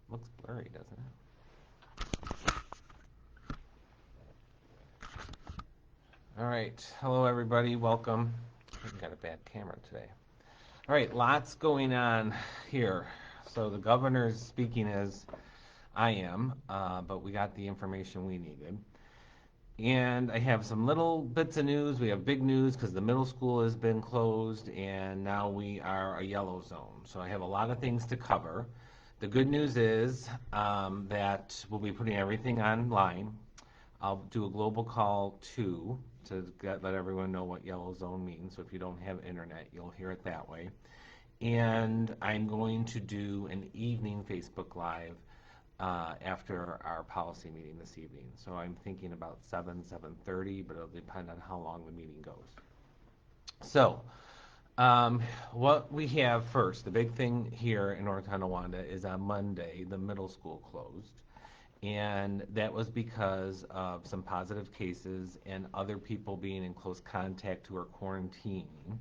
Looks blurry, doesn't it? All right. Hello, everybody. Welcome. I've got a bad camera today. All right. Lots going on here. So the governor's speaking as I am, but we got the information we needed. And I have some little bits of news. We have big news because the middle school has been closed and now we are a yellow zone. So I have a lot of things to cover. The good news is that we'll be putting everything online. I'll do a global call too to let everyone know what yellow zone means. So if you don't have internet, you'll hear it that way. And I'm going to do an evening Facebook Live after our policy meeting this evening. So I'm thinking about 7:30, but it'll depend on how long the meeting goes. So what we have first, the big thing here in North Tonawanda is on Monday, the middle school closed. And that was because of some positive cases and other people being in close contact who are quarantining.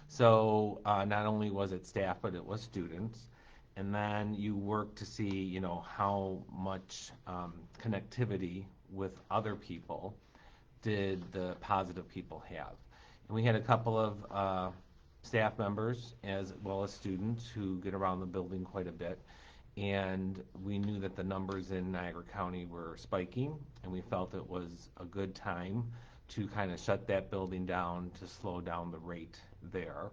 So not only was it staff, but it was students. And then you work to see, how much connectivity with other people did the positive people have. And we had a couple of staff members as well as students who get around the building quite a bit. And we knew that the numbers in Niagara County were spiking, and we felt it was a good time to kind of shut that building down to slow down the rate there.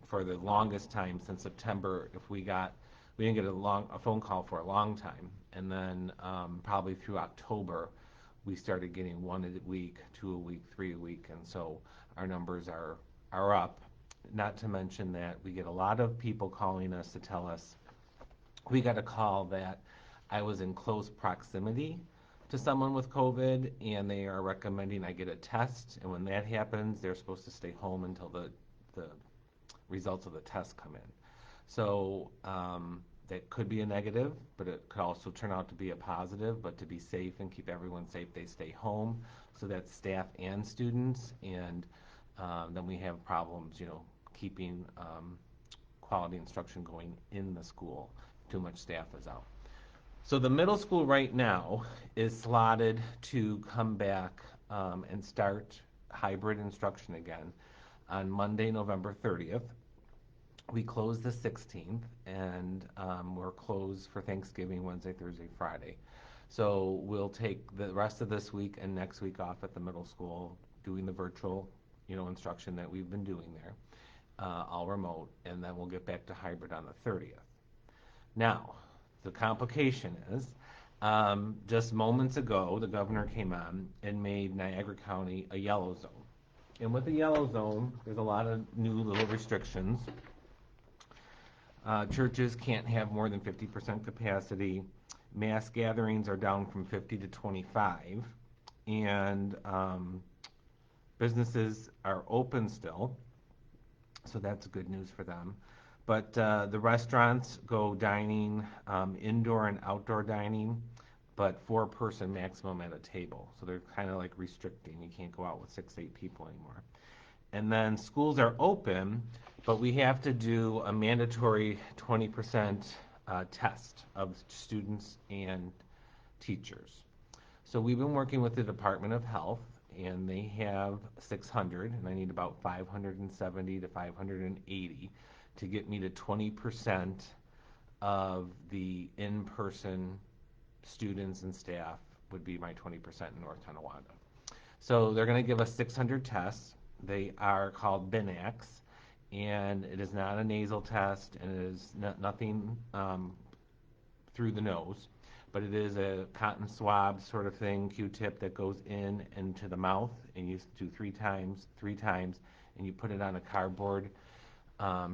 For the longest time since September, we didn't get a phone call for a long time, and then probably through October, we started getting one a week, two a week, three a week, and so our numbers are up. Not to mention that we get a lot of people calling us to tell us we got a call that I was in close proximity to someone with COVID, and they are recommending I get a test. And when that happens, they're supposed to stay home until the results of the test come in. So that could be a negative, but it could also turn out to be a positive. But to be safe and keep everyone safe, they stay home. So that's staff and students. And then we have problems, keeping quality instruction going in the school. Too much staff is out. So the middle school right now is slotted to come back and start hybrid instruction again on Monday, November 30th. We close the 16th, and we're closed for Thanksgiving, Wednesday, Thursday, Friday. So we'll take the rest of this week and next week off at the middle school, doing the virtual, instruction that we've been doing there, all remote, and then we'll get back to hybrid on the 30th. Now, the complication is, just moments ago, the governor came on and made Niagara County a yellow zone. And with the yellow zone, there's a lot of new little restrictions. Churches can't have more than 50% capacity. Mass gatherings are down from 50 to 25. And businesses are open still, so that's good news for them. But the restaurants go dining, indoor and outdoor dining, but four-person maximum at a table. So they're kind of like restricting. You can't go out with 6, 8 people anymore. And then schools are open, but we have to do a mandatory 20% test of students and teachers. So we've been working with the Department of Health, and they have 600, and I need about 570 to 580 to get me to 20% of the in-person students and staff would be my 20% in North Tonawanda. So they're going to give us 600 tests. They are called BINACs, and it is not a nasal test, and it is nothing through the nose, but it is a cotton swab sort of thing, Q-tip that goes in into the mouth, and you do three times, and you put it on a cardboard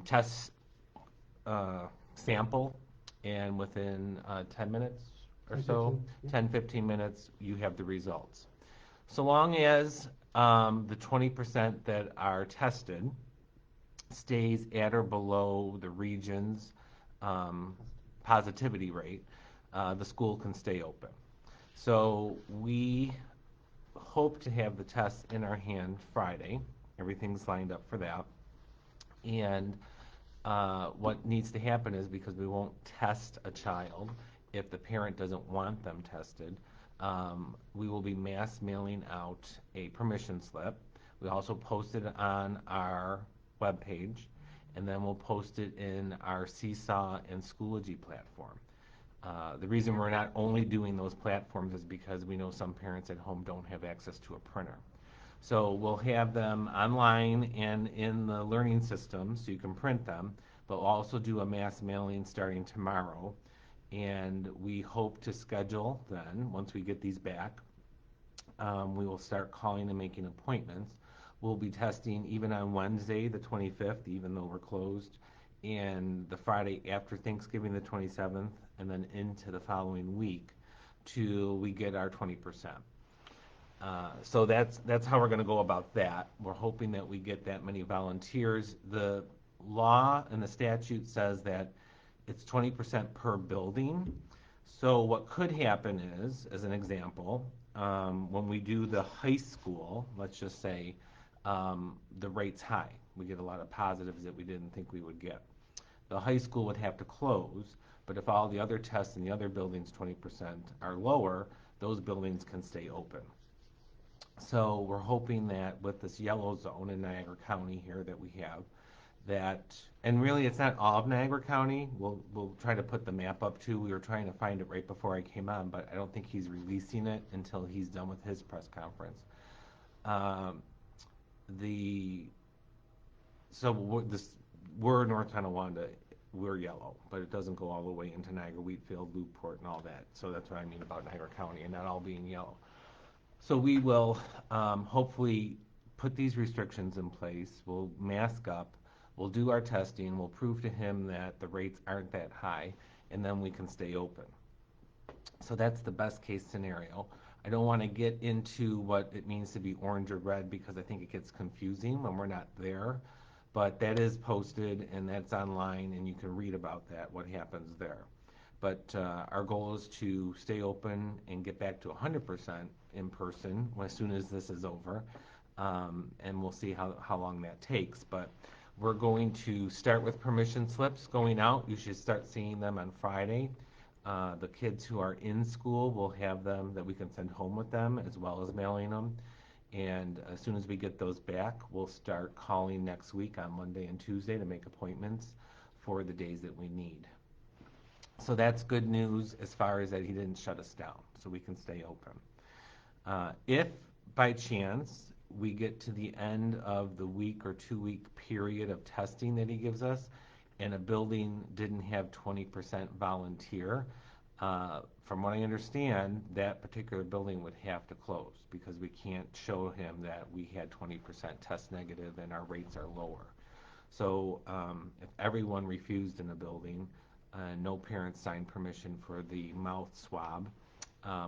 test sample, and within 10 minutes or so, 10, 15 minutes, you have the results. So long as the 20% that are tested stays at or below the region's positivity rate, the school can stay open. So we hope to have the tests in our hand Friday. Everything's lined up for that. And What needs to happen is, because we won't test a child if the parent doesn't want them tested, we will be mass mailing out a permission slip. We also post it on our webpage, and then we'll post it in our Seesaw and Schoology platform. The reason we're not only doing those platforms is because we know some parents at home don't have access to a printer. So we'll have them online and in the learning system so you can print them, but we'll also do a mass mailing starting tomorrow. And we hope to schedule then, once we get these back, we will start calling and making appointments. We'll be testing even on Wednesday, the 25th, even though we're closed, and the Friday after Thanksgiving, the 27th, and then into the following week till we get our 20%. So that's how we're going to go about that. We're hoping that we get that many volunteers. The law and the statute says that it's 20% per building. So what could happen is, as an example, when we do the high school, let's just say the rate's high. We get a lot of positives that we didn't think we would get. The high school would have to close, but if all the other tests in the other buildings, 20%, are lower, those buildings can stay open. So we're hoping that with this yellow zone in Niagara County here that we have, that, and really it's not all of Niagara County. We'll try to put the map up too. We were trying to find it right before I came on, but I don't think he's releasing it until he's done with his press conference. The so we're North Tonawanda, we're yellow, but it doesn't go all the way into Niagara, Wheatfield, Loopport, and all that. So that's what I mean about Niagara County and not all being yellow. So we will hopefully put these restrictions in place. We'll mask up. We'll do our testing. We'll prove to him that the rates aren't that high, and then we can stay open. So that's the best case scenario. I don't want to get into what it means to be orange or red because I think it gets confusing when we're not there. But that is posted and that's online, and you can read about that, what happens there. But our goal is to stay open and get back to 100% in person as soon as this is over. And we'll see how long that takes. But we're going to start with permission slips going out. You should start seeing them on Friday. The kids who are in school will have them that we can send home with them, as well as mailing them. And as soon as we get those back, we'll start calling next week on Monday and Tuesday to make appointments for the days that we need. So that's good news as far as that he didn't shut us down, so we can stay open. If by chance we get to the end of the week or 2-week period of testing that he gives us, and a building didn't have 20% volunteer, from what I understand, that particular building would have to close because we can't show him that we had 20% test negative and our rates are lower. So if everyone refused in a building, no parents signed permission for the mouth swab,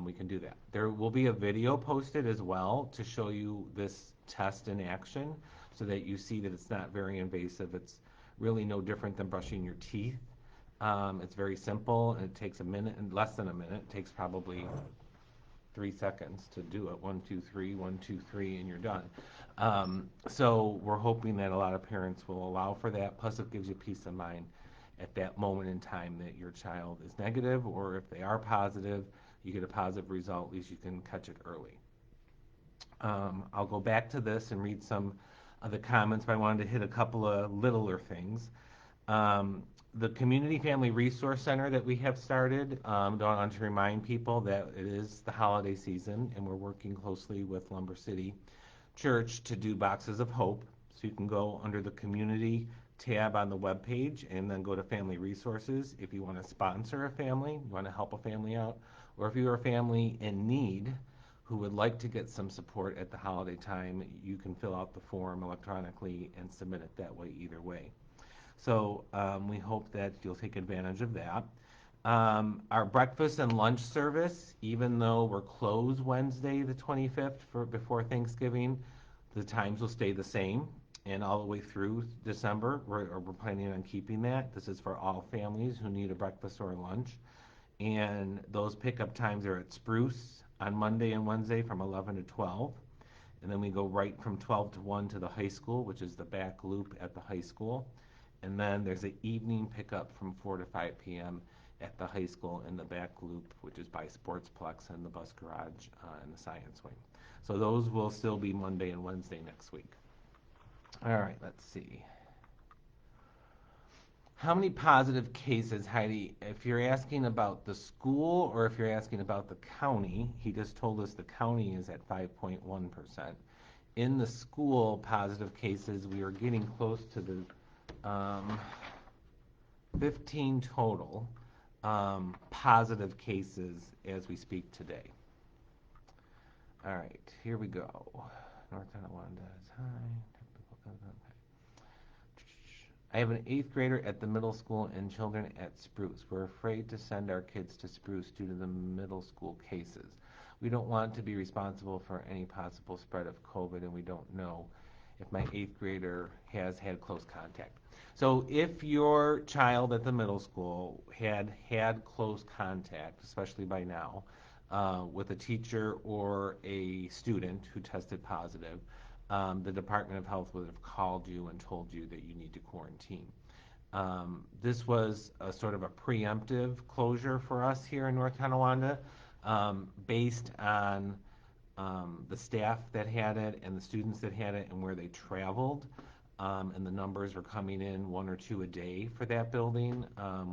we can do that. There will be a video posted as well to show you this test in action so that you see that it's not very invasive. It's really no different than brushing your teeth. It's very simple, and it takes a minute, and less than a minute. It takes probably 3 seconds to do it. 1, 2, 3, 1, 2, 3, and you're done. So we're hoping that a lot of parents will allow for that. Plus, it gives you peace of mind at that moment in time that your child is negative, or if they are positive, you get a positive result. At least you can catch it early. I'll go back to this and read some of the comments, but I wanted to hit a couple of littler things. The Community Family Resource Center that we have started, I want to remind people that it is the holiday season, and we're working closely with Lumber City Church to do Boxes of Hope. So you can go under the Community tab on the webpage and then go to Family Resources if you want to sponsor a family, you want to help a family out, or if you're a family in need who would like to get some support at the holiday time, you can fill out the form electronically and submit it that way either way. So we hope that you'll take advantage of that. Our breakfast and lunch service, even though we're closed Wednesday the 25th before Thanksgiving, the times will stay the same. And all the way through December, we're planning on keeping that. This is for all families who need a breakfast or a lunch. And those pickup times are at Spruce on Monday and Wednesday from 11 to 12. And then we go right from 12 to 1 to the high school, which is the back loop at the high school. And then there's an evening pickup from 4 to 5 p.m. at the high school in the back loop, which is by Sportsplex and the bus garage and the science wing. So those will still be Monday and Wednesday next week. All right, let's see. How many positive cases, Heidi? If you're asking about the school or if you're asking about the county, he just told us the county is at 5.1%. In the school, positive cases, we are getting close to the 15 total positive cases as we speak today. All right, here we go. North Tonawanda is high. I have an 8th grader at the middle school and children at Spruce. We're afraid to send our kids to Spruce due to the middle school cases. We don't want to be responsible for any possible spread of COVID, and we don't know if my 8th grader has had close contact. So if your child at the middle school had close contact, especially by now, with a teacher or a student who tested positive, the Department of Health would have called you and told you that you need to quarantine. This was a sort of a preemptive closure for us here in North Tonawanda, based on the staff that had it and the students that had it and where they traveled. And the numbers were coming in 1 or 2 a day for that building.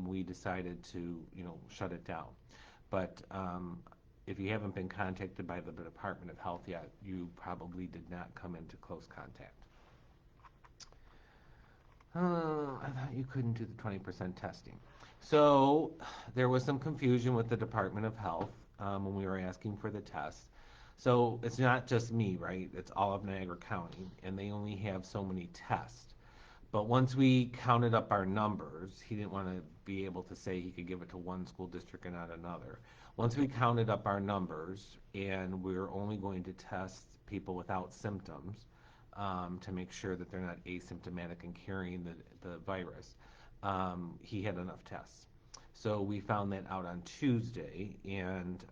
We decided to, shut it down. But if you haven't been contacted by the Department of Health yet, you probably did not come into close contact. I thought you couldn't do the 20% testing. So there was some confusion with the Department of Health when we were asking for the test. So it's not just me, right? It's all of Niagara County, and they only have so many tests. But once we counted up our numbers, he didn't want to be able to say he could give it to one school district and not another. Once we counted up our numbers, and we were only going to test people without symptoms to make sure that they're not asymptomatic and carrying the virus, he had enough tests. So we found that out on Tuesday, and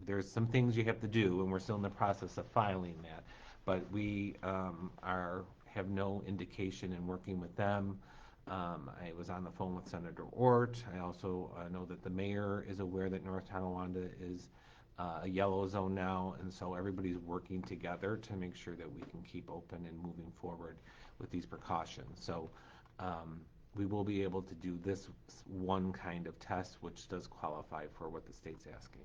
there's some things you have to do, and we're still in the process of filing that. But we have no indication in working with them. I was on the phone with Senator Ort. I also know that the mayor is aware that North Tonawanda is a yellow zone now, and so everybody's working together to make sure that we can keep open and moving forward with these precautions. So we will be able to do this one kind of test, which does qualify for what the state's asking.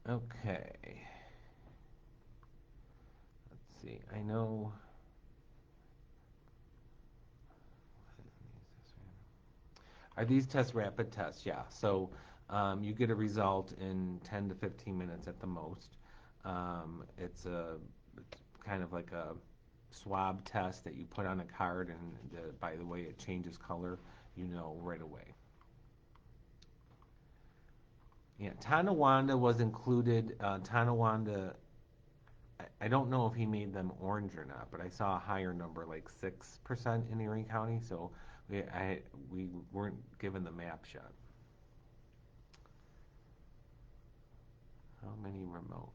Okay. Let's see. I know. Are these tests rapid tests? Yeah. So you get a result in 10 to 15 minutes at the most. It's kind of like a swab test that you put on a card, and by the way it changes color, right away. Yeah, Tonawanda was included. Tonawanda, I don't know if he made them orange or not, but I saw a higher number, like 6% in Erie County, so we weren't given the map yet. How many remote?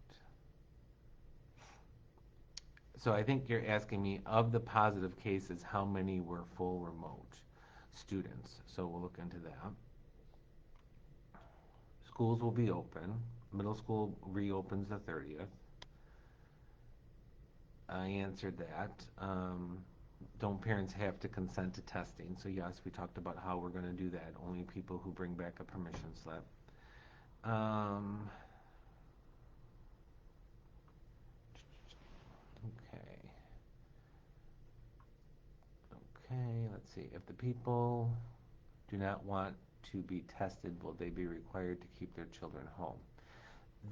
So I think you're asking me, of the positive cases, how many were full remote students? So we'll look into that. Schools will be open. Middle school reopens the 30th. I answered that. Don't parents have to consent to testing? So yes, we talked about how we're going to do that. Only people who bring back a permission slip. Okay. Okay, let's see. If the people do not want to be tested, will they be required to keep their children home?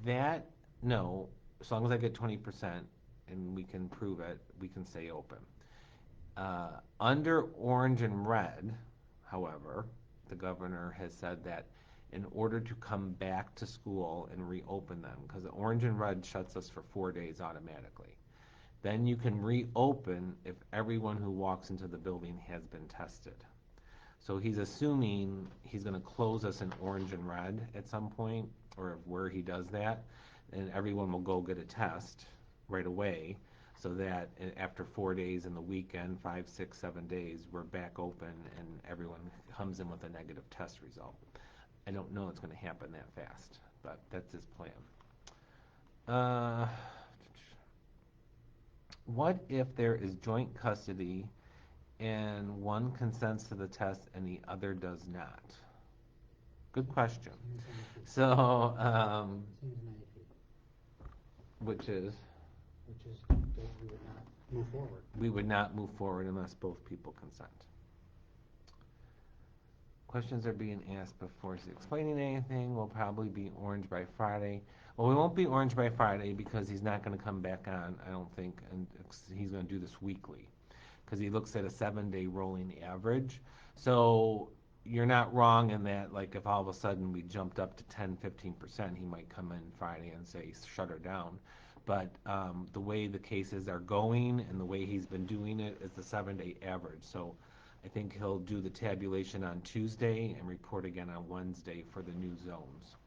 That, no. As long as I get 20% and we can prove it, we can stay open. Under orange and red, however, the governor has said that in order to come back to school and reopen them, because the orange and red shuts us for 4 days automatically, then you can reopen if everyone who walks into the building has been tested. So he's assuming he's going to close us in orange and red at some point, or where he does that, and everyone will go get a test right away. so that after 4 days in the weekend, 5, 6, 7 days, we're back open and everyone comes in with a negative test result. I don't know it's going to happen that fast, but that's his plan. What if there is joint custody and one consents to the test and the other does not? Good question. So, which is that we would not move forward. We would not move forward unless both people consent. Questions are being asked before explaining anything. We'll probably be orange by Friday. Well, we won't be orange by Friday because he's not going to come back on, I don't think, and he's going to do this weekly because he looks at a 7-day rolling average. So you're not wrong in that, like, if all of a sudden we jumped up to 10, 15%, he might come in Friday and say, shut her down. But the way the cases are going and the way he's been doing it is the 7-day average. So I think he'll do the tabulation on Tuesday and report again on Wednesday for the new zones.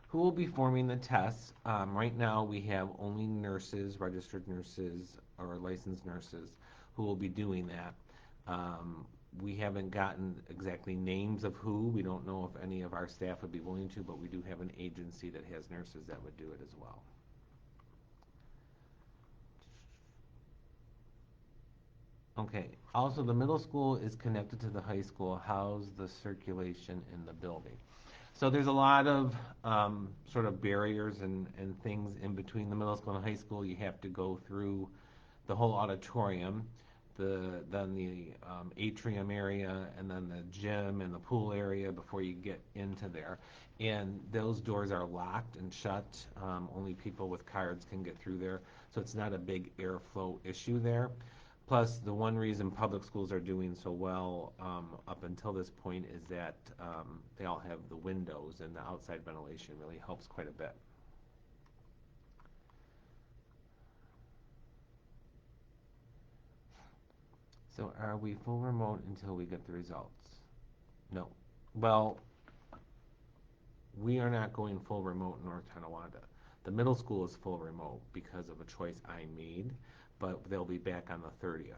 Who will be forming the tests? Right now we have only nurses, registered nurses, or licensed nurses who will be doing that. We haven't gotten exactly names of who. We don't know if any of our staff would be willing to, but we do have an agency that has nurses that would do it as well. Okay, also the middle school is connected to the high school. How's the circulation in the building? So there's a lot of sort of barriers and things in between the middle school and high school. You have to go through the whole auditorium, then the atrium area, and then the gym and the pool area before you get into there. And those doors are locked and shut. Only people with cards can get through there. So it's not a big airflow issue there. Plus, the one reason public schools are doing so well up until this point is that they all have the windows, and the outside ventilation really helps quite a bit. So are we full remote until we get the results? No. Well, we are not going full remote in North Tonawanda. The middle school is full remote because of a choice I made, but they'll be back on the 30th.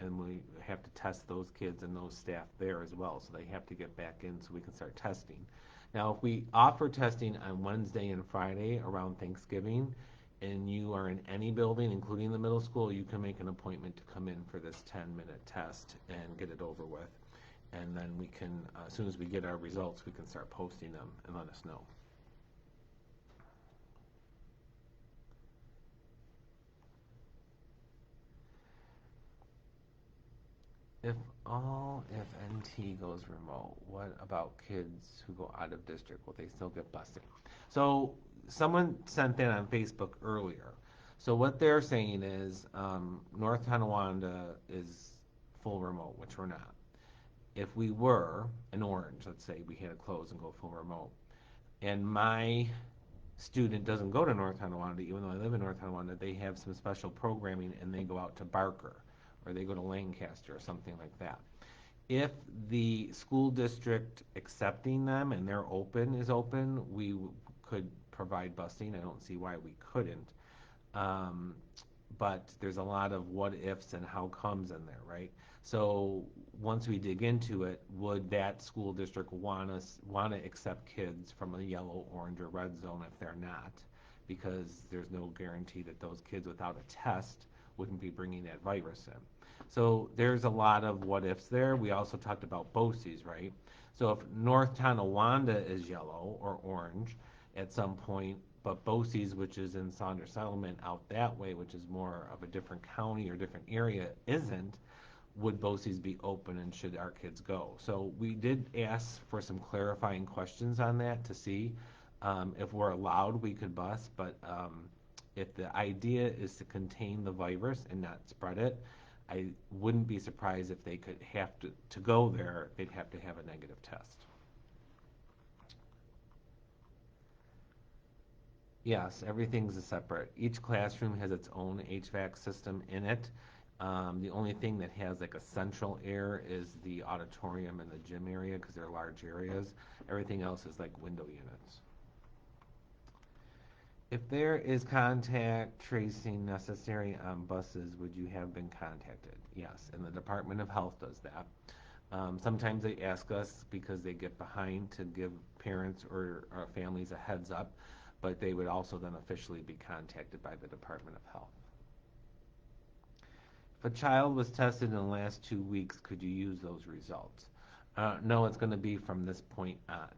And we have to test those kids and those staff there as well, so they have to get back in so we can start testing. Now, if we offer testing on Wednesday and Friday around Thanksgiving, and you are in any building, including the middle school, you can make an appointment to come in for this 10-minute test and get it over with. And then we can, as soon as we get our results, we can start posting them and let us know. If NT goes remote, what about kids who go out of district? Will they still get busing? So someone sent that on Facebook earlier. So what they're saying is North Tonawanda is full remote, which we're not. If we were an orange, let's say we had to close and go full remote, and my student doesn't go to North Tonawanda, even though I live in North Tonawanda, they have some special programming and they go out to Barker or they go to Lancaster or something like that. If the school district accepting them and they're open is open, we could provide busing. I don't see why we couldn't. But there's a lot of what ifs and how comes in there, right? So once we dig into it, would that school district want to accept kids from a yellow, orange, or red zone if they're not? Because there's no guarantee that those kids without a test wouldn't be bringing that virus in. So there's a lot of what ifs there. We also talked about BOCES, right? So if North Tonawanda is yellow or orange at some point, but BOCES, which is in Saunders Settlement out that way, which is more of a different county or different area, isn't, would BOCES be open and should our kids go? So we did ask for some clarifying questions on that to see if we're allowed, we could bus, but if the idea is to contain the virus and not spread it, I wouldn't be surprised if they could have to go there, they'd have to have a negative test. Yes, everything's a separate. Each classroom has its own HVAC system in it. The only thing that has like a central air is the auditorium and the gym area because they're large areas. Everything else is like window units. If there is contact tracing necessary on buses, would you have been contacted? Yes, and the Department of Health does that. Sometimes they ask us because they get behind to give parents or families a heads up, but they would also then officially be contacted by the Department of Health. If a child was tested in the last 2 weeks, could you use those results? No, it's going to be from this point on.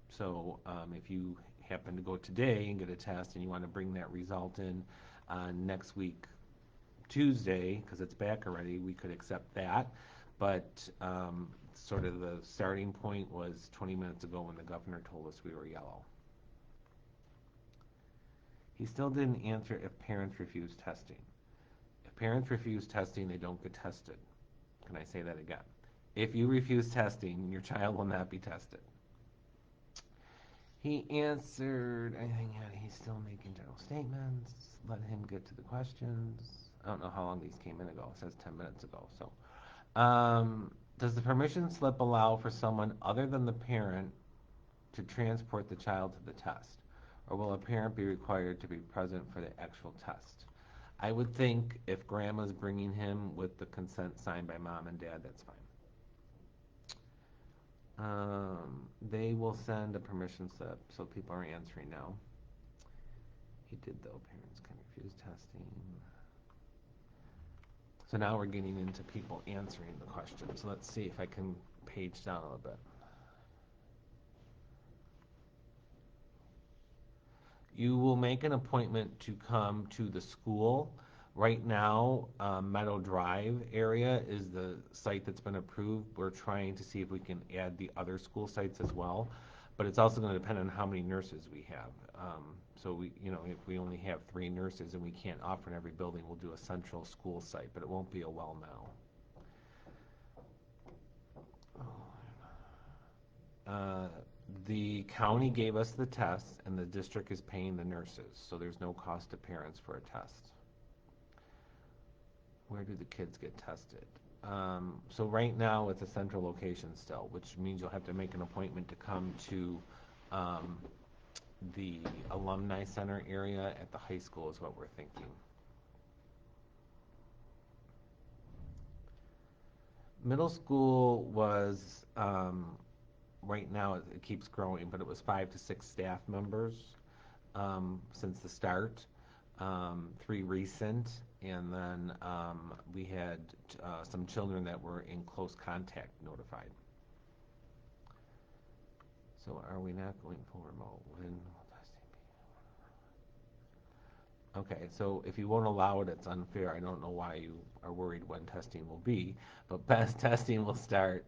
So if you happen to go today and get a test and you want to bring that result in on next week, Tuesday, because it's back already, we could accept that. But sort of the starting point was 20 minutes ago when the governor told us we were yellow. He still didn't answer if parents refuse testing. If parents refuse testing, they don't get tested. Can I say that again? If you refuse testing, your child will not be tested. He answered, I think he's still making general statements. Let him get to the questions. I don't know how long these came in ago. It says 10 minutes ago. So, does the permission slip allow for someone other than the parent to transport the child to the test? Or will a parent be required to be present for the actual test? I would think if grandma's bringing him with the consent signed by mom and dad, that's fine. They will send a permission slip, so people are answering now. He did, though. Parents can refuse testing. So now we're getting into people answering the question. So let's see if I can page down a little bit. You will make an appointment to come to the school. Right now, Meadow Drive area is the site that's been approved. We're trying to see if we can add the other school sites as well, but it's also going to depend on how many nurses we have. So if we only have 3 nurses and we can't offer in every building, we'll do a central school site, but it won't be a well now. The county gave us the tests, and the district is paying the nurses, so there's no cost to parents for a test. Where do the kids get tested? So right now it's a central location still, which means you'll have to make an appointment to come to the alumni center area at the high school is what we're thinking. Middle school was, right now it keeps growing, but it was 5 to 6 staff members since the start. 3 recent, and then we had some children that were in close contact notified. So are we not going full remote? When will testing be? Okay, so if you won't allow it, it's unfair. I don't know why you are worried when testing will be, but best testing will start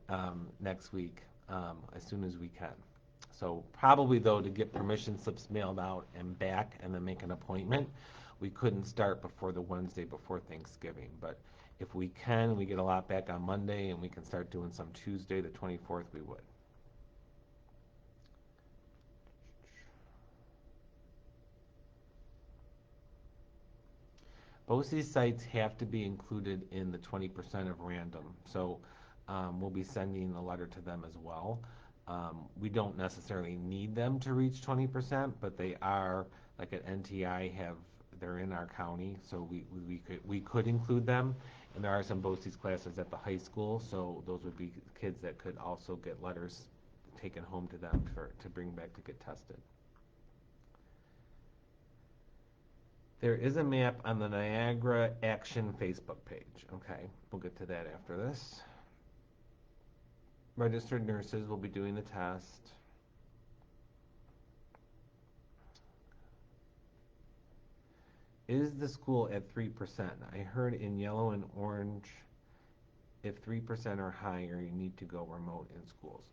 next week as soon as we can. So probably, though, to get permission slips mailed out and back and then make an appointment, we couldn't start before the Wednesday before Thanksgiving. But if we can, we get a lot back on Monday and we can start doing some Tuesday, the 24th, we would. Both these sites have to be included in the 20% of random. So we'll be sending a letter to them as well. We don't necessarily need them to reach 20%, but they are, like at NTI, they're in our county, so we could include them. And there are some BOCES classes at the high school, so those would be kids that could also get letters taken home to them to bring back to get tested. There is a map on the Niagara Action Facebook page. Okay, we'll get to that after this. Registered nurses will be doing the test. Is the school at 3%? I heard in yellow and orange, if 3% or higher, you need to go remote in schools.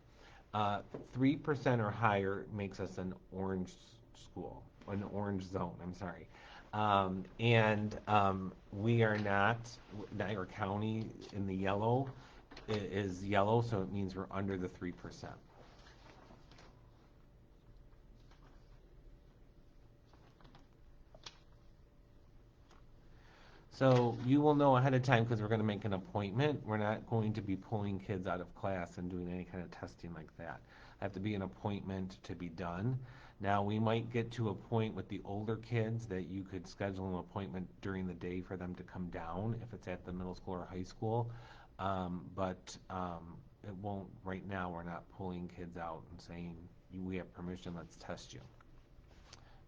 3% or higher makes us an orange school, an orange zone, I'm sorry. We are not, Niagara County in the yellow is yellow, so it means we're under the 3%. So you will know ahead of time because we're going to make an appointment. We're not going to be pulling kids out of class and doing any kind of testing like that. I have to be an appointment to be done. Now, we might get to a point with the older kids that you could schedule an appointment during the day for them to come down if it's at the middle school or high school. But it won't, right now, we're not pulling kids out and saying, we have permission, let's test you.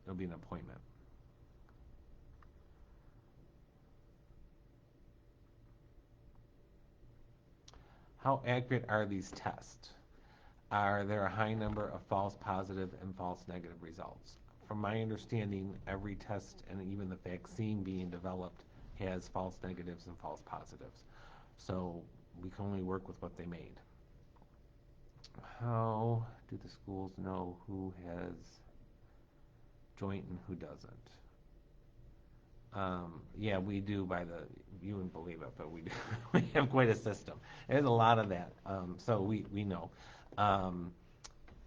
It'll be an appointment. How accurate are these tests? Are there a high number of false positive and false negative results? From my understanding, every test and even the vaccine being developed has false negatives and false positives. So we can only work with what they made. How do the schools know who has joint and who doesn't? Yeah, we do by the, you wouldn't believe it, but we do. We have quite a system. There's a lot of that. So we know. Um,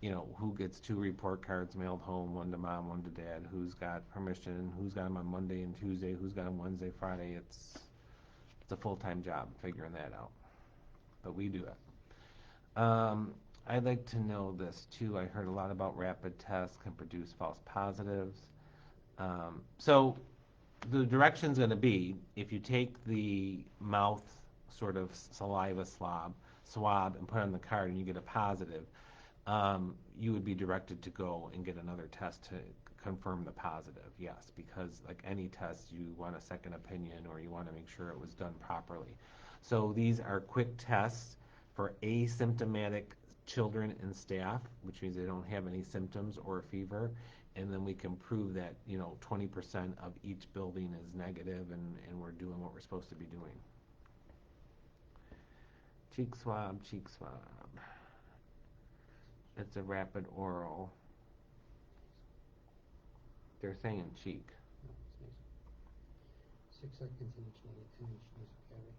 who gets 2 report cards mailed home, one to mom, one to dad, who's got permission, who's got them on Monday and Tuesday, who's got them Wednesday, Friday. It's a full-time job figuring that out, but we do it. I'd like to know this too. I heard a lot about rapid tests can produce false positives. So the direction's going to be if you take the mouth sort of saliva swab and put it on the card and you get a positive, you would be directed to go and get another test to confirm the positive. Yes, because like any test, you want a second opinion or you want to make sure it was done properly. So these are quick tests for asymptomatic children and staff, which means they don't have any symptoms or a fever. And then we can prove that 20% of each building is negative, and we're doing what we're supposed to be doing. Cheek swab, cheek swab. It's a rapid oral. They're saying cheek. No, it's nasal. 6 seconds in each nasal cavity.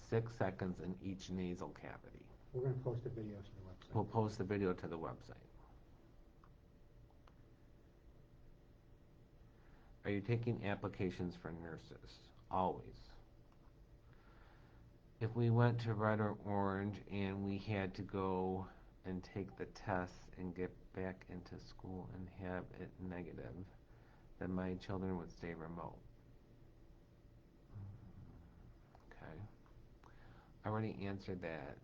6 seconds in each nasal cavity. We're going to post a video to the website. We'll post the video to the website. Are you taking applications for nurses? Always. If we went to red or orange and we had to go and take the test and get back into school and have it negative, then my children would stay remote. Okay. I already answered that.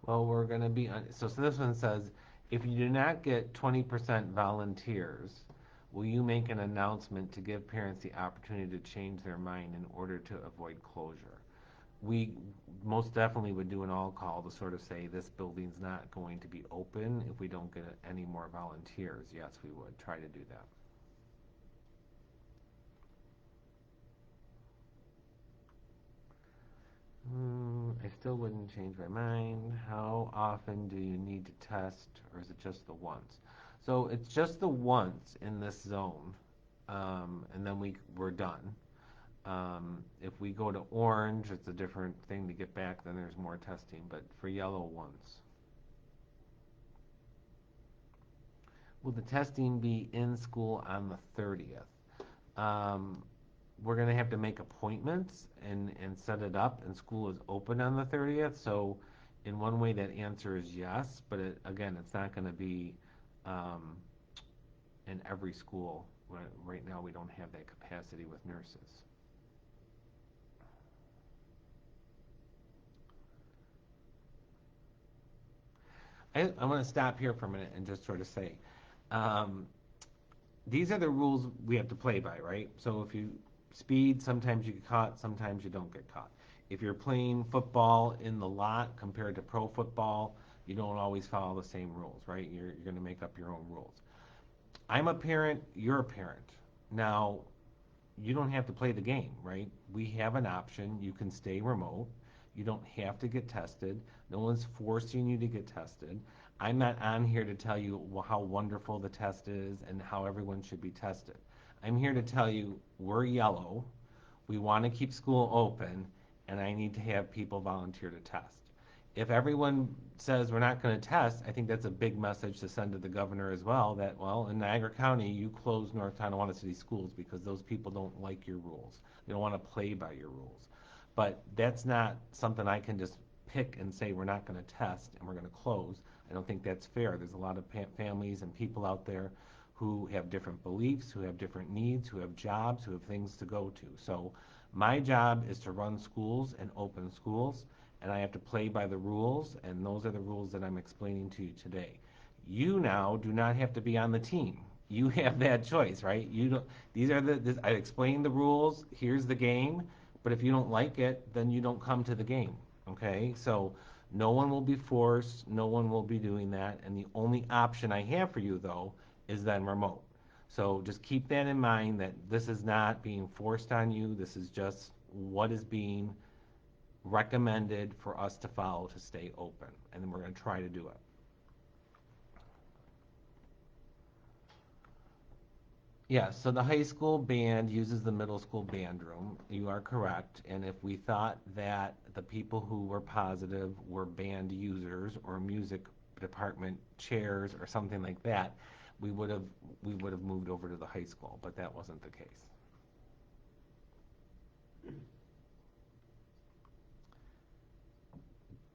Well, we're going to be on. So this one says, if you do not get 20% volunteers, will you make an announcement to give parents the opportunity to change their mind in order to avoid closure? We most definitely would do an all call to sort of say this building's not going to be open if we don't get any more volunteers. Yes, we would try to do that. I still wouldn't change my mind. How often do you need to test, or is it just the once? So it's just the once in this zone, and then we're done. If we go to orange, it's a different thing to get back. Then there's more testing. But for yellow, once. Will the testing be in school on the 30th? We're going to have to make appointments and set it up, and school is open on the 30th. So, in one way, that answer is yes, but again, it's not going to be in every school. Right now, we don't have that capacity with nurses. I want to stop here for a minute and just sort of say, um, these are the rules we have to play by, right? So if you speed, sometimes you get caught, sometimes you don't get caught. If you're playing football in the lot compared to pro football, you don't always follow the same rules, right? You're going to make up your own rules. I'm a parent, you're a parent. Now, you don't have to play the game, right? We have an option. You can stay remote. You don't have to get tested. No one's forcing you to get tested. I'm not on here to tell you how wonderful the test is and how everyone should be tested. I'm here to tell you we're yellow. We want to keep school open, and I need to have people volunteer to test. If everyone says we're not going to test, I think that's a big message to send to the governor as well, that, well, in Niagara County, you close North Tonawanda City Schools because those people don't like your rules. They don't want to play by your rules. But that's not something I can just pick and say we're not going to test and we're going to close. I don't think that's fair. There's a lot of families and people out there who have different beliefs, who have different needs, who have jobs, who have things to go to. So my job is to run schools and open schools, and I have to play by the rules, and those are the rules that I'm explaining to you today. You now do not have to be on the team. You have that choice, right? You don't. These are I explained the rules. Here's the game. But if you don't like it, then you don't come to the game. Okay? So no one will be forced. No one will be doing that. And the only option I have for you, though, is then remote. So just keep that in mind that this is not being forced on you. This is just what is being recommended for us to follow to stay open. And then we're going to try to do it. Yeah, so the high school band uses the middle school band room. You are correct. And if we thought that the people who were positive were band users or music department chairs or something like that, we would have we would have moved over to the high school, but that wasn't the case.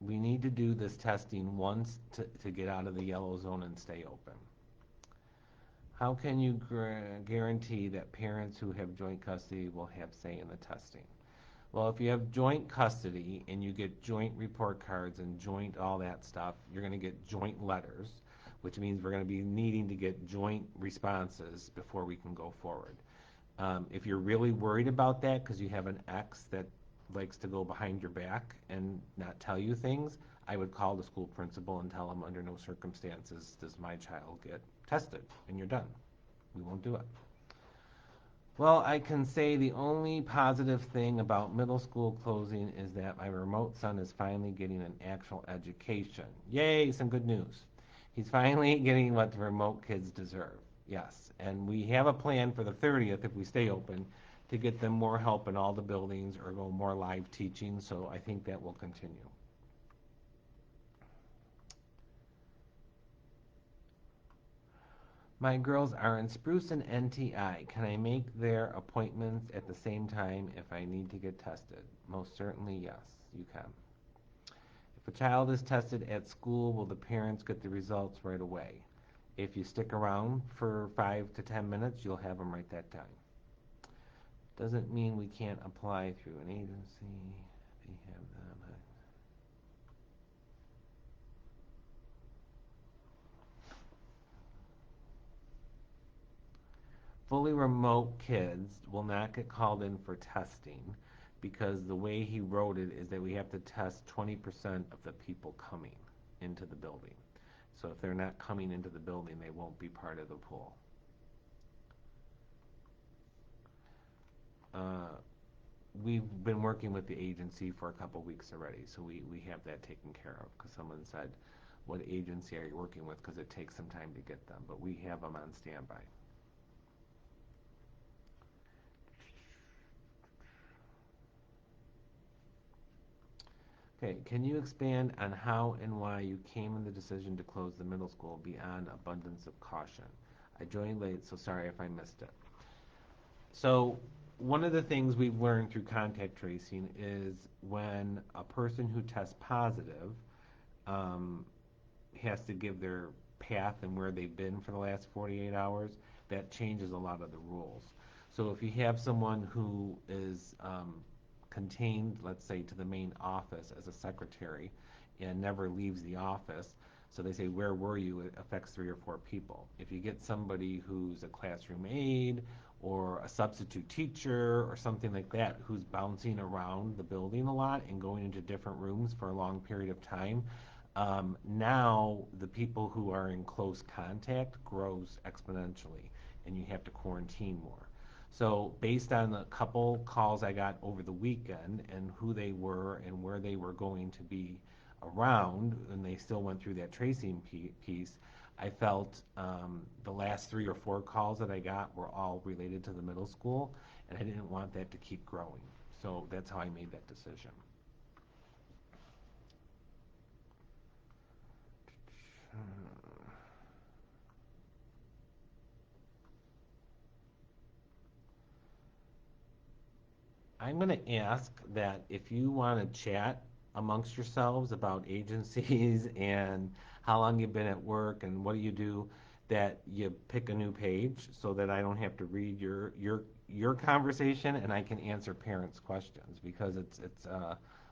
We need to do this testing once to get out of the yellow zone and stay open. How can you guarantee that parents who have joint custody will have say in the testing? Well, if you have joint custody and you get joint report cards and joint all that stuff, you're going to get joint letters, which means we're going to be needing to get joint responses before we can go forward. If you're really worried about that because you have an ex that likes to go behind your back and not tell you things, I would call the school principal and tell them under no circumstances does my child get tested, and you're done. We won't do it. Well, I can say the only positive thing about middle school closing is that my remote son is finally getting an actual education. Yay, some good news. He's finally getting what the remote kids deserve. Yes, and we have a plan for the 30th, if we stay open, to get them more help in all the buildings or go more live teaching, so I think that will continue. My girls are in Spruce and NTI. Can I make their appointments at the same time if I need to get tested? Most certainly, yes, you can. If a child is tested at school, will the parents get the results right away? If you stick around for 5 to 10 minutes, you'll have them right that time. Doesn't mean we can't apply through an agency. They have them. Fully remote kids will not get called in for testing because the way he wrote it is that we have to test 20% of the people coming into the building. So if they're not coming into the building, they won't be part of the pool. We've been working with the agency for a couple weeks already, so we have that taken care of because someone said, what agency are you working with? Because it takes some time to get them, but we have them on standby. Okay, can you expand on how and why you came in the decision to close the middle school beyond abundance of caution? I joined late, so sorry if I missed it. So, one of the things we've learned through contact tracing is when a person who tests positive um, has to give their path and where they've been for the last 48 hours, that changes a lot of the rules. So if you have someone who is contained, let's say, to the main office as a secretary and never leaves the office, so they say, where were you? It affects 3 or 4 people. If you get somebody who's a classroom aide or a substitute teacher or something like that who's bouncing around the building a lot and going into different rooms for a long period of time, now the people who are in close contact grows exponentially and you have to quarantine more. So based on a couple calls I got over the weekend and who they were and where they were going to be around, and they still went through that tracing piece, I felt the last 3 or 4 calls that I got were all related to the middle school, and I didn't want that to keep growing. So that's how I made that decision. I'm going to ask that if you want to chat amongst yourselves about agencies and how long you've been at work and what do you do, that you pick a new page so that I don't have to read your conversation and I can answer parents' questions because it's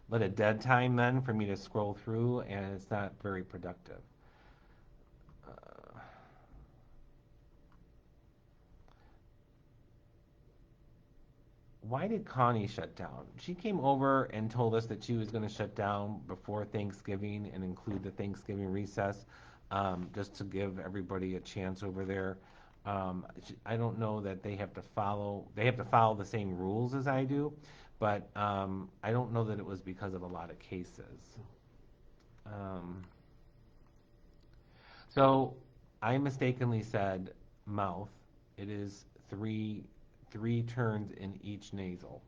but a dead time then for me to scroll through and it's not very productive. Uh, why did Connie shut down? She came over and told us that she was going to shut down before Thanksgiving and include the Thanksgiving recess, just to give everybody a chance over there. I don't know that they have to follow the same rules as I do, but I don't know that it was because of a lot of cases. Um, so I mistakenly said mouth. It is three turns in each nasal.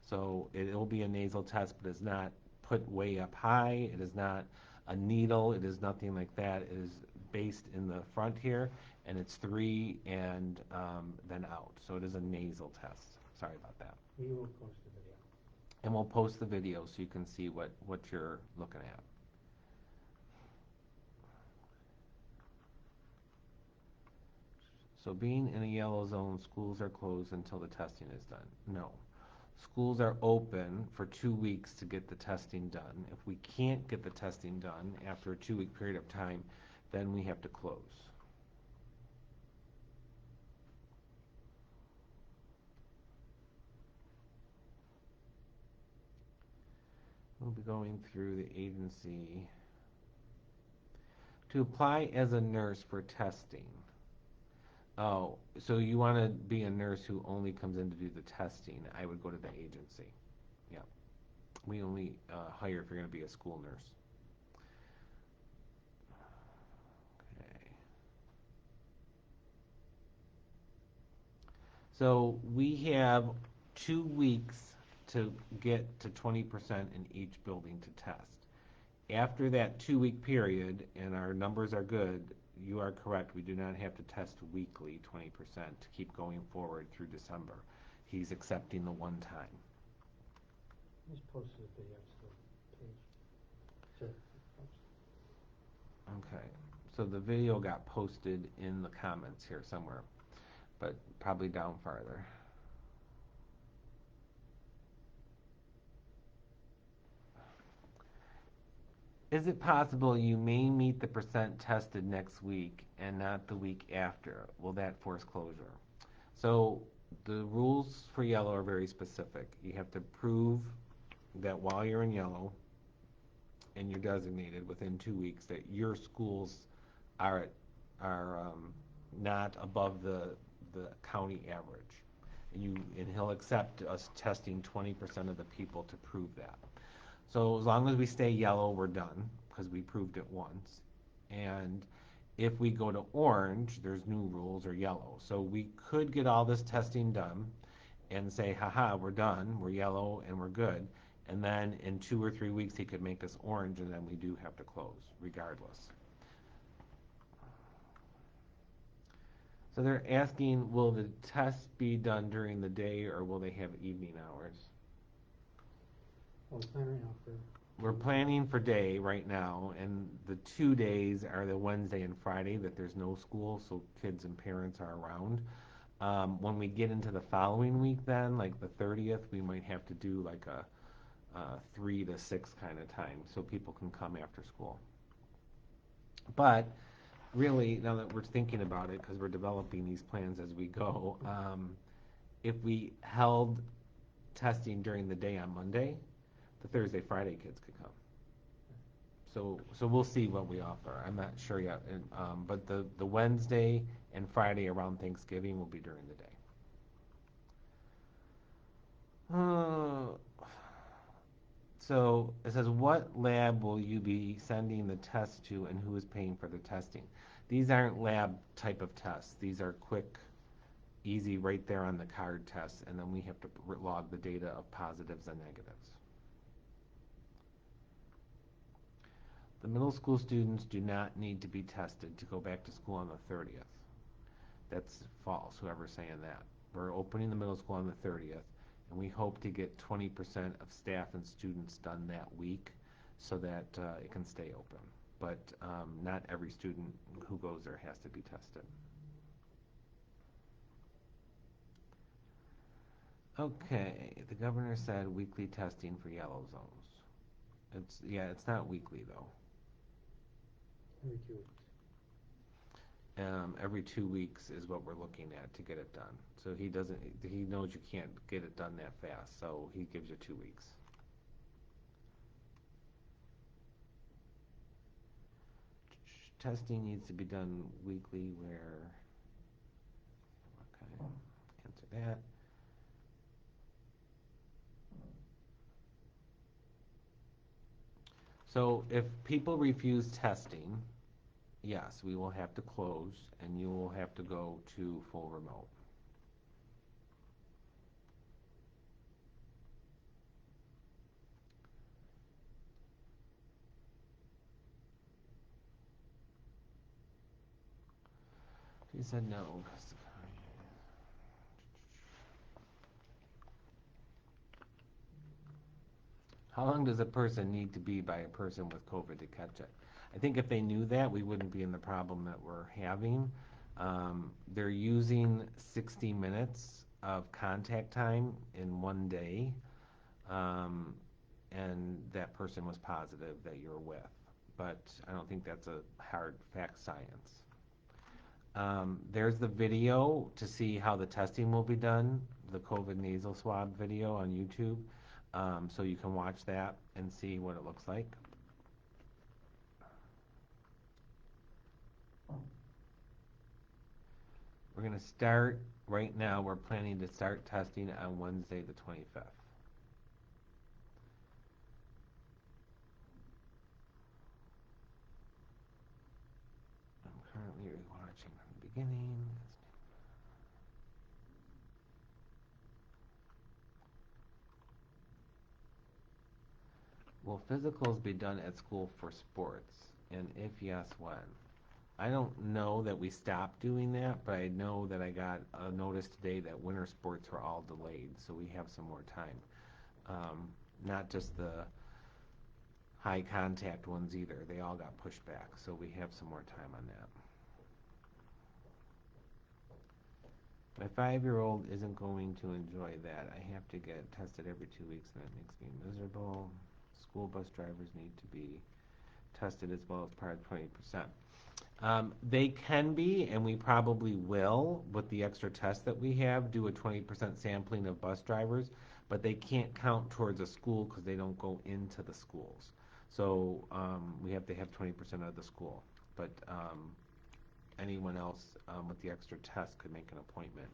So it'll be a nasal test, but it's not put way up high. It is not a needle. It is nothing like that. It is based in the front here, and it's three and then out. So it is a nasal test. Sorry about that. We will post the video. And we'll post the video so you can see what you're looking at. So being in a yellow zone, schools are closed until the testing is done. No. Schools are open for 2 weeks to get the testing done. If we can't get the testing done after a 2 week period of time, then we have to close. We'll be going through the agency. To apply as a nurse for testing. Oh, so you want to be a nurse who only comes in to do the testing. I would go to the agency. Yeah. We only hire if you're going to be a school nurse. Okay. So we have 2 weeks to get to 20% in each building to test. After that 2 week period, and our numbers are good, you are correct. We do not have to test weekly 20% to keep going forward through December. He's accepting the one time. Just post the video to the page. To post. Okay, so the video got posted in the comments here somewhere, but probably down farther. Is it possible you may meet the percent tested next week and not the week after? Will that force closure? So the rules for yellow are very specific. You have to prove that while you're in yellow and you're designated within 2 weeks that your schools are not above the county average. And he'll accept us testing 20% of the people to prove that. So as long as we stay yellow, we're done because we proved it once. And if we go to orange, there's new rules, or yellow. So we could get all this testing done and say, haha, we're done, we're yellow, and we're good. And then in 2 or 3 weeks, he could make us orange, and then we do have to close, regardless. So they're asking, will the test be done during the day, or will they have evening hours? Well, it's not right now for. We're planning for day right now, and the 2 days are the Wednesday and Friday that there's no school, so kids and parents are around. When we get into the following week, then, like the 30th, we might have to do like a 3 to 6 kind of time so people can come after school. But really, now that we're thinking about it, because we're developing these plans as we go, if we held testing during the day on Monday, the Thursday, Friday kids could come. So we'll see what we offer. I'm not sure yet, but the Wednesday and Friday around Thanksgiving will be during the day. So it says, what lab will you be sending the test to and who is paying for the testing? These aren't lab type of tests. These are quick, easy, right there on the card tests, and then we have to log the data of positives and negatives. The middle school students do not need to be tested to go back to school on the 30th. That's false, whoever's saying that. We're opening the middle school on the 30th. And we hope to get 20% of staff and students done that week so that it can stay open. But not every student who goes there has to be tested. Okay, the governor said weekly testing for yellow zones. It's not weekly though. Every 2 weeks. Every 2 weeks is what we're looking at to get it done. So he knows you can't get it done that fast, so he gives you 2 weeks. Testing needs to be done weekly where, okay, answer that. So if people refuse testing, yes, we will have to close and you will have to go to full remote. She said no. How long does a person need to be by a person with COVID to catch it? I think if they knew that, we wouldn't be in the problem that we're having. They're using 60 minutes of contact time in one day, and that person was positive that you're with. But I don't think that's a hard fact science. There's the video to see how the testing will be done, the COVID nasal swab video on YouTube. So you can watch that and see what it looks like. We're going to start right now. We're planning to start testing on Wednesday, the 25th. I'm currently watching from the beginning. Will physicals be done at school for sports? And if yes, when? I don't know that we stopped doing that, but I know that I got a notice today that winter sports were all delayed, so we have some more time. Not just the high contact ones either. They all got pushed back, so we have some more time on that. My 5-year-old isn't going to enjoy that. I have to get tested every 2 weeks, and that makes me miserable. School bus drivers need to be tested as well as part of 20%. They can be, and we probably will, with the extra tests that we have, do a 20% sampling of bus drivers, but they can't count towards a school because they don't go into the schools. So we have to have 20% of the school. But anyone else with the extra test could make an appointment.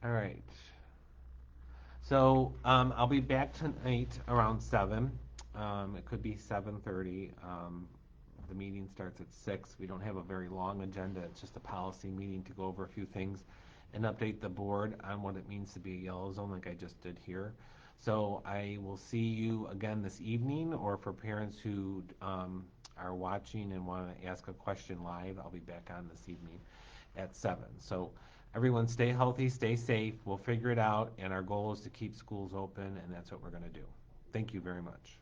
All right. So I'll be back tonight around 7. It could be 7:30. The meeting starts at 6. We don't have a very long agenda. It's just a policy meeting to go over a few things and update the board on what it means to be a yellow zone like I just did here. So I will see you again this evening, or for parents who are watching and want to ask a question live, I'll be back on this evening at 7. So everyone stay healthy, stay safe. We'll figure it out, and our goal is to keep schools open, and that's what we're going to do. Thank you very much.